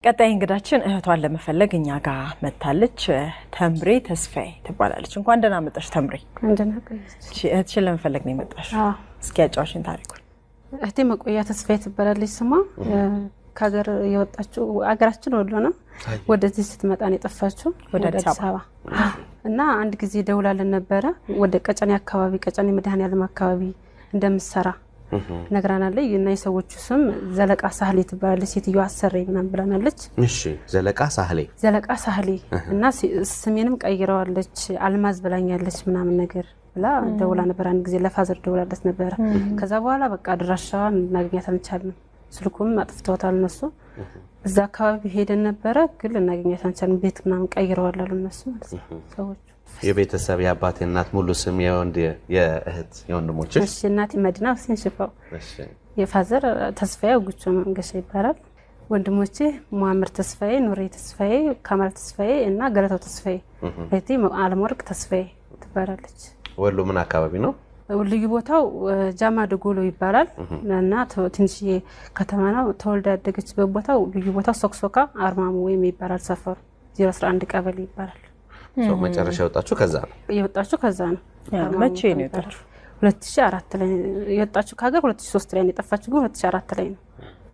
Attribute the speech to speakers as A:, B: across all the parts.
A: ቀጣይ እንግዳችን እህቷን ለመፈለግ እኛ ጋር መጣለች። ተምሬ ተስፋዬ ትባላለች። እንኳን ደህና መጣሽ ተምሬ።
B: እንደና ቆየች።
A: እህትሽን ለመፈለግ ነው የመጣሽ? እስኪ ያጫውሽን ታሪኩን።
B: እህቴ መቆያ ተስፋዬ ትባላለች ስሟ። ከሀገር የወጣችው አገራችን ወሎ ነው። ወደዚህ ስትመጣ ነው የጠፋችው ወደ አዲስ አበባ። እና አንድ ጊዜ ደውላለን ነበረ ወደ ቀጨኔ አካባቢ ቀጨኔ መድኃኔዓለም አካባቢ እንደምትሰራ ነግራናለች። እና የሰዎቹ ስም ዘለቃ ሳህሌ ትባላለች። ሴትዮዋ አሰሬ ምናምን ብላናለች።
C: እሺ ዘለቃ ሳህሌ
B: እና ስሜንም ቀይረዋለች አልማዝ ብላኛለች ምናምን ነገር ብላ ደውላ ነበር። አንድ ጊዜ ለፋዘር ደውላለት ነበር። ከዛ በኋላ በቃ ድራሻዋን እናገኛት አልቻልንም። ስልኩም አጥፍተውታል እነሱ። እዛ አካባቢ ሄደን ነበር ግን እናገኛት አልቻልንም። ቤት ምናምን ቀይረዋል አሉ እነሱ ሰዎች።
C: የቤተሰብ የአባቴ እናት ሙሉ ስም የወንድ የእህት የወንድሞች?
B: እሺ እናቴ መዲና ሁሴን ሽፋው።
C: እሺ
B: የፋዘር ተስፋዬ ጉቾ መንገሻ ይባላል። ወንድሞቼ ሙአመር ተስፋዬ፣ ኑሬ ተስፋዬ፣ ካማል ተስፋዬ እና ገለታው ተስፋዬ። እህቴ አለምወርቅ ተስፋዬ ትባላለች።
C: ወሎ ምን አካባቢ ነው?
B: ልዩ ቦታው ጃማ ደጎሎ ይባላል እና ትንሽዬ ከተማ ነው። ተወልዳ ያደገችበት ቦታው ልዩ ቦታው ሶክሶካ አርማሙ ወይም ይባላል። ሰፈሩ 011 ቀበሌ ይባላል።
C: መጨረሻ የወጣችሁ ከዛ ነው?
B: የወጣችሁ ከዛ ነው።
A: መቼ ነው የወጣችሁ?
B: 2004 ላይ የወጣችሁ ከሀገር 2003 ላይ ነው የጠፋችሁ ግን 2004 ላይ ነው።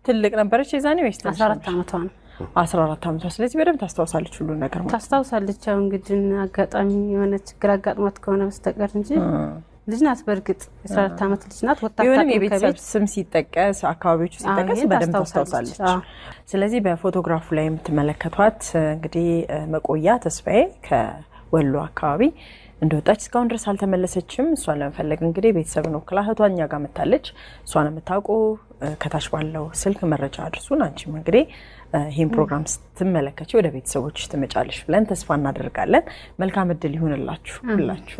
A: ትልቅ ነበረች የዛኔ ወይስ
B: 14 ዓመቷ ነው?
A: 14 ዓመቷ። ስለዚህ በደንብ ታስታውሳለች ሁሉ ነገር ማለት
B: ታስታውሳለች። ያው እንግዲህ አጋጣሚ የሆነ ችግር አጋጥሟት ከሆነ በስተቀር እንጂ ልጅ ናት። በርግጥ 14 ዓመት ልጅ ናት።
A: ወጣት የቤተሰብ ስም ሲጠቀስ አካባቢዎቹ ሲጠቀስ በደንብ ታስታውሳለች። ስለዚህ በፎቶግራፉ ላይ የምትመለከቷት እንግዲህ መቆያ ተስፋዬ ከወሎ አካባቢ እንደወጣች እስካሁን ድረስ አልተመለሰችም። እሷን ለመፈለግ እንግዲህ ቤተሰብን ወክላ እህቷ እኛ ጋር መጣለች። እሷን የምታውቁ ከታች ባለው ስልክ መረጃ አድርሱን። አንቺም እንግዲህ ይሄን ፕሮግራም ስትመለከቺ ወደ ቤተሰቦችሽ ትመጫለሽ ብለን ተስፋ እናደርጋለን። መልካም እድል ይሁንላችሁ ሁላችሁ።